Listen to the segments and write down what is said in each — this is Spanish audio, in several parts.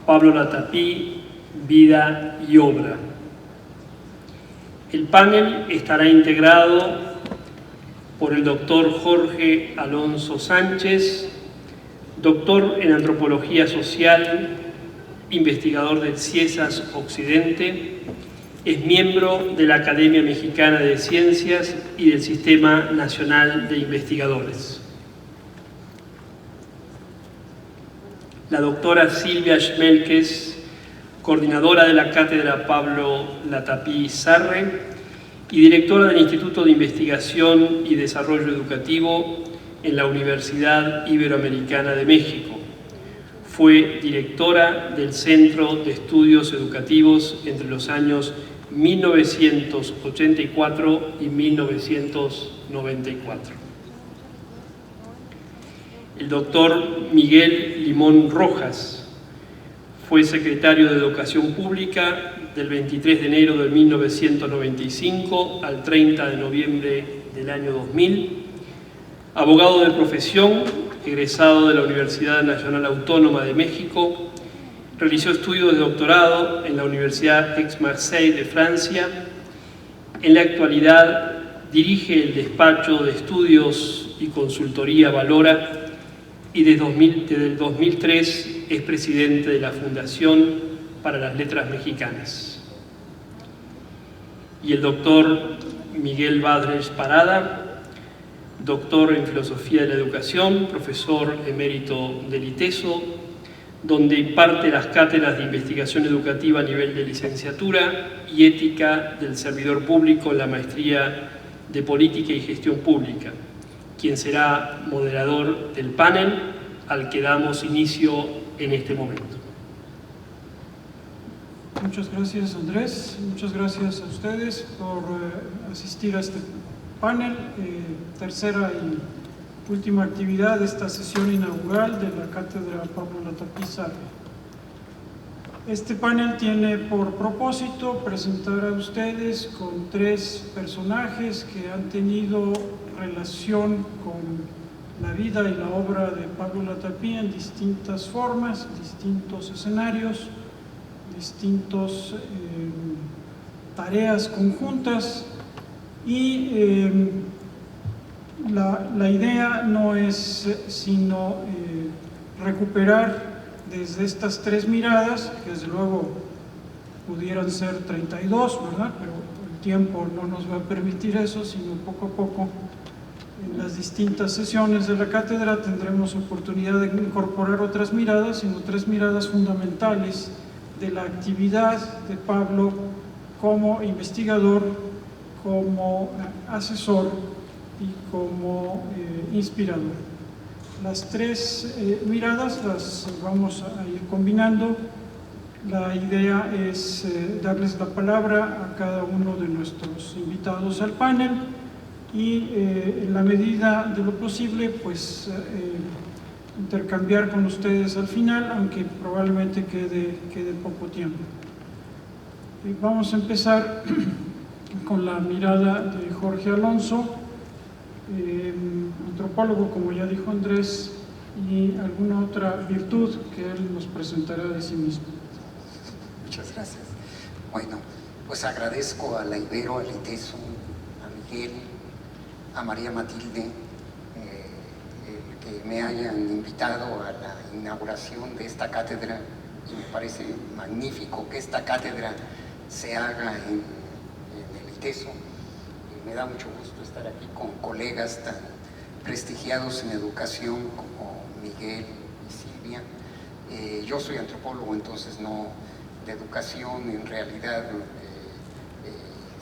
Pablo Latapí, vida y obra. El panel estará integrado por el doctor Jorge Alonso Sánchez, doctor en Antropología Social, investigador del CIESAS Occidente, es miembro de la Academia Mexicana de Ciencias y del Sistema Nacional de Investigadores. La doctora Silvia Schmelkes, coordinadora de la Cátedra Pablo Latapí Sarre y directora del Instituto de Investigación y Desarrollo Educativo en la Universidad Iberoamericana de México. Fue directora del Centro de Estudios Educativos entre los años 1984 y 1994. El doctor Miguel Limón Rojas fue secretario de Educación Pública del 23 de enero de 1995 al 30 de noviembre del año 2000, abogado de profesión, egresado de la Universidad Nacional Autónoma de México, realizó estudios de doctorado en la Universidad Aix-Marseille de Francia. En la actualidad dirige el despacho de estudios y consultoría Valora y desde el 2003 es presidente de la Fundación para las Letras Mexicanas. Y el doctor Miguel Badrés Parada, doctor en Filosofía de la Educación, profesor emérito del ITESO, donde imparte las cátedras de investigación educativa a nivel de licenciatura y ética del servidor público en la maestría de Política y Gestión Pública, quien será moderador del panel al que damos inicio en este momento. Muchas gracias, Andrés. Muchas gracias a ustedes por asistir a este panel, tercera y última actividad de esta sesión inaugural de la Cátedra Pablo Latapí Sarre. Este panel tiene por propósito presentar a ustedes con tres personajes que han tenido relación con la vida y la obra de Pablo Latapí en distintas formas, distintos escenarios, distintas tareas conjuntas, y la idea no es sino recuperar desde estas tres miradas, que desde luego pudieran ser 32, ¿verdad? Pero el tiempo no nos va a permitir eso, sino poco a poco en las distintas sesiones de la cátedra tendremos oportunidad de incorporar otras miradas, sino tres miradas fundamentales de la actividad de Pablo como investigador, como asesor y como inspirador. Las tres miradas las vamos a ir combinando. La idea es darles la palabra a cada uno de nuestros invitados al panel y en la medida de lo posible pues intercambiar con ustedes al final, aunque probablemente quede poco tiempo. Vamos a empezar con la mirada de Jorge Alonso, antropólogo, como ya dijo Andrés, y alguna otra virtud que él nos presentará de sí mismo. Muchas gracias. Bueno, pues agradezco a la Ibero, al ITESO, a Miguel, a María Matilde, el que me hayan invitado a la inauguración de esta cátedra, y me parece magnífico que esta cátedra se haga en el ITESO. Y me da mucho gusto estar aquí con colegas tan prestigiados en educación como Miguel y Silvia. Yo soy antropólogo, entonces no de educación, en realidad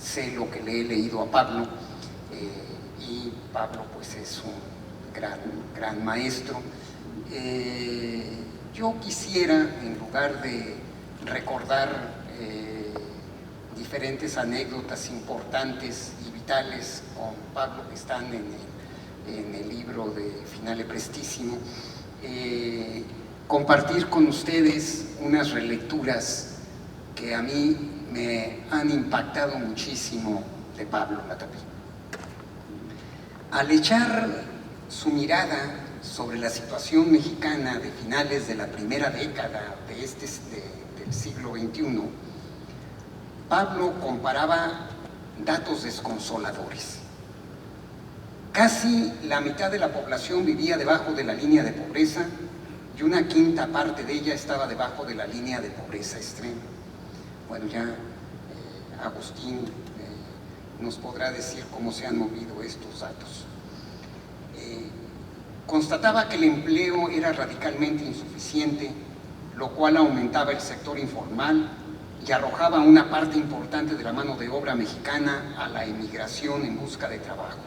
sé lo que le he leído a Pablo, y Pablo pues es un gran maestro. Yo quisiera, en lugar de recordar diferentes anécdotas importantes y vitales con Pablo que están en el libro de Finale Prestissimo, compartir con ustedes unas relecturas que a mí me han impactado muchísimo de Pablo Latapí. Al echar su mirada sobre la situación mexicana de finales de la primera década del siglo XXI, Pablo comparaba datos desconsoladores. Casi la mitad de la población vivía debajo de la línea de pobreza y una quinta parte de ella estaba debajo de la línea de pobreza extrema. Bueno, ya Agustín nos podrá decir cómo se han movido estos datos. Constataba que el empleo era radicalmente insuficiente, lo cual aumentaba el sector informal y arrojaba una parte importante de la mano de obra mexicana a la emigración en busca de trabajo.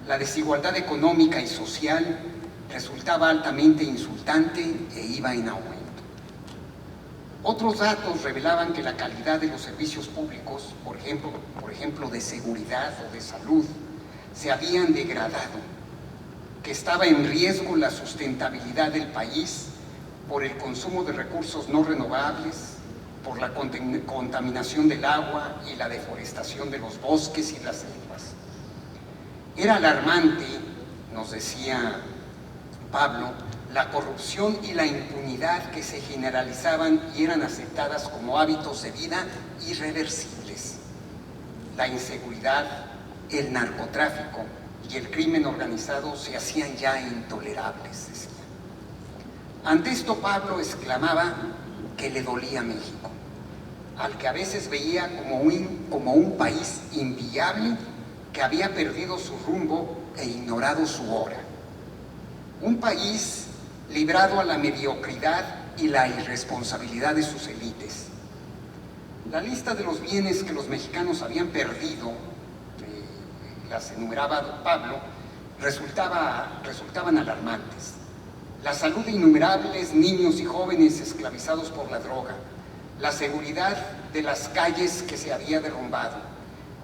La desigualdad económica y social resultaba altamente insultante e iba en aumento. Otros datos revelaban que la calidad de los servicios públicos, por ejemplo de seguridad o de salud, se habían degradado, que estaba en riesgo la sustentabilidad del país por el consumo de recursos no renovables, por la contaminación del agua y la deforestación de los bosques y las selvas. Era alarmante, nos decía Pablo, la corrupción y la impunidad que se generalizaban y eran aceptadas como hábitos de vida irreversibles. La inseguridad, el narcotráfico y el crimen organizado se hacían ya intolerables, decía. Ante esto Pablo exclamaba que le dolía México, al que a veces veía como un país inviable que había perdido su rumbo e ignorado su hora. Un país librado a la mediocridad y la irresponsabilidad de sus élites. La lista de los bienes que los mexicanos habían perdido, las enumeraba Pablo, resultaban alarmantes. La salud de innumerables niños y jóvenes esclavizados por la droga, la seguridad de las calles que se había derrumbado,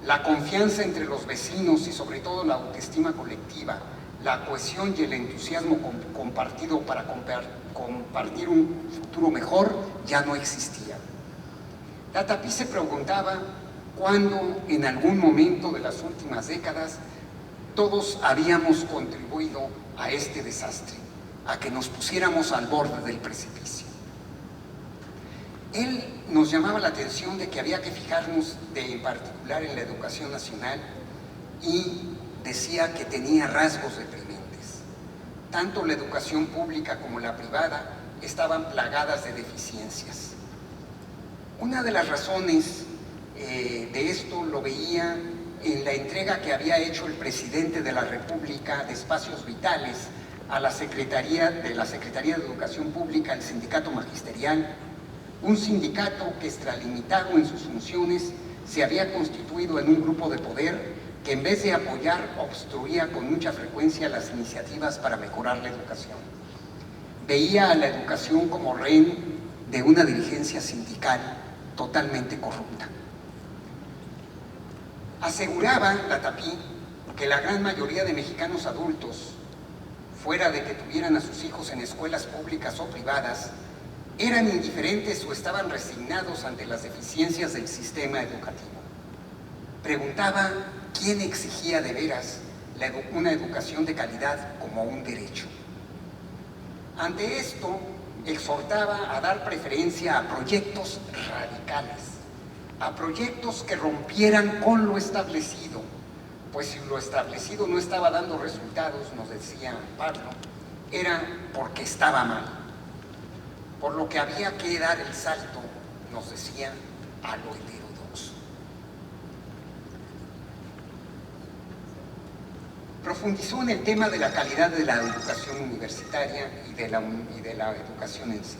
la confianza entre los vecinos y sobre todo la autoestima colectiva, la cohesión y el entusiasmo compartido para compartir un futuro mejor ya no existían. La Tapí se preguntaba cuándo, en algún momento de las últimas décadas, todos habíamos contribuido a este desastre, a que nos pusiéramos al borde del precipicio. Él nos llamaba la atención de que había que fijarnos en particular en la educación nacional y decía que tenía rasgos deprimentes. Tanto la educación pública como la privada estaban plagadas de deficiencias. Una de las razones de esto lo veía en la entrega que había hecho el presidente de la República de espacios vitales a la Secretaría de Educación Pública, el Sindicato Magisterial, un sindicato que, extralimitado en sus funciones, se había constituido en un grupo de poder que, en vez de apoyar, obstruía con mucha frecuencia las iniciativas para mejorar la educación. Veía a la educación como rehén de una dirigencia sindical totalmente corrupta. Aseguraba la Tapí que la gran mayoría de mexicanos adultos, fuera de que tuvieran a sus hijos en escuelas públicas o privadas, eran indiferentes o estaban resignados ante las deficiencias del sistema educativo. Preguntaba quién exigía de veras una educación de calidad como un derecho. Ante esto, exhortaba a dar preferencia a proyectos radicales, a proyectos que rompieran con lo establecido, pues si lo establecido no estaba dando resultados, nos decía Pablo, era porque estaba mal, por lo que había que dar el salto, nos decía, a lo heterodoxo. Profundizó en el tema de la calidad de la educación universitaria y de la educación en sí.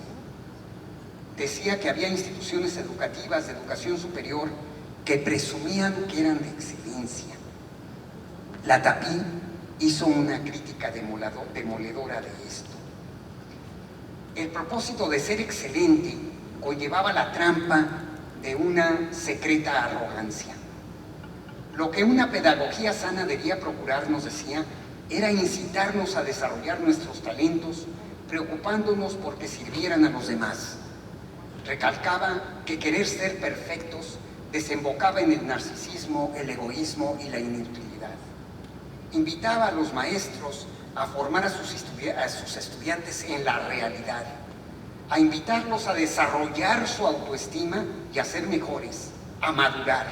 Decía que había instituciones educativas de educación superior que presumían que eran de excelencia. La Tapí hizo una crítica demoledora de esto. El propósito de ser excelente conllevaba la trampa de una secreta arrogancia. Lo que una pedagogía sana debía procurar, nos decía, era incitarnos a desarrollar nuestros talentos, preocupándonos por que sirvieran a los demás. Recalcaba que querer ser perfectos desembocaba en el narcisismo, el egoísmo y la inutilidad. Invitaba a los maestros a formar a sus estudiantes en la realidad, a invitarlos a desarrollar su autoestima y a ser mejores, a madurar,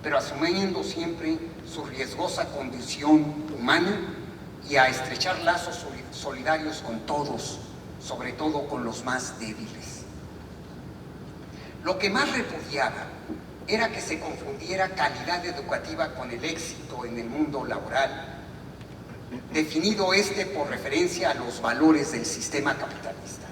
pero asumiendo siempre su riesgosa condición humana y a estrechar lazos solidarios con todos, sobre todo con los más débiles. Lo que más repudiaba era que se confundiera calidad educativa con el éxito en el mundo laboral, definido por referencia a los valores del sistema capitalista.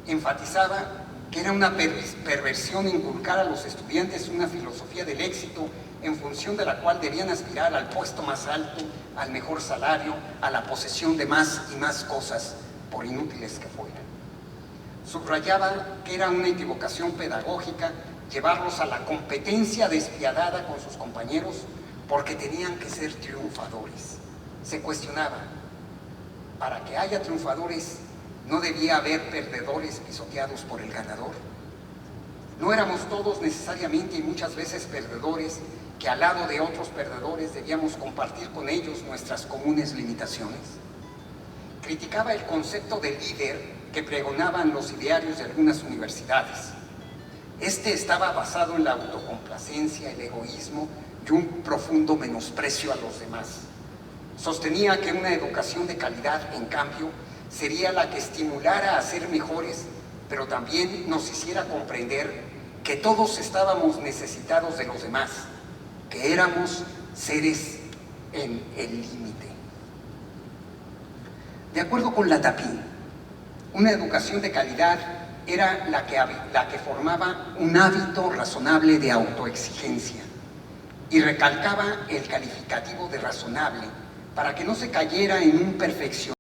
Enfatizaba que era una perversión inculcar a los estudiantes una filosofía del éxito en función de la cual debían aspirar al puesto más alto, al mejor salario, a la posesión de más y más cosas, por inútiles que fueran. Subrayaba que era una equivocación pedagógica llevarlos a la competencia despiadada con sus compañeros porque tenían que ser triunfadores. Se cuestionaba, para que haya triunfadores, ¿no debía haber perdedores pisoteados por el ganador? ¿No éramos todos necesariamente y muchas veces perdedores que al lado de otros perdedores debíamos compartir con ellos nuestras comunes limitaciones? Criticaba el concepto de líder que pregonaban los idearios de algunas universidades. Estaba basado en la autocomplacencia, el egoísmo y un profundo menosprecio a los demás. Sostenía que una educación de calidad, en cambio, sería la que estimulara a ser mejores, pero también nos hiciera comprender que todos estábamos necesitados de los demás, que éramos seres en el límite. De acuerdo con Latapí, una educación de calidad era la que formaba un hábito razonable de autoexigencia y recalcaba el calificativo de razonable para que no se cayera en un perfeccionismo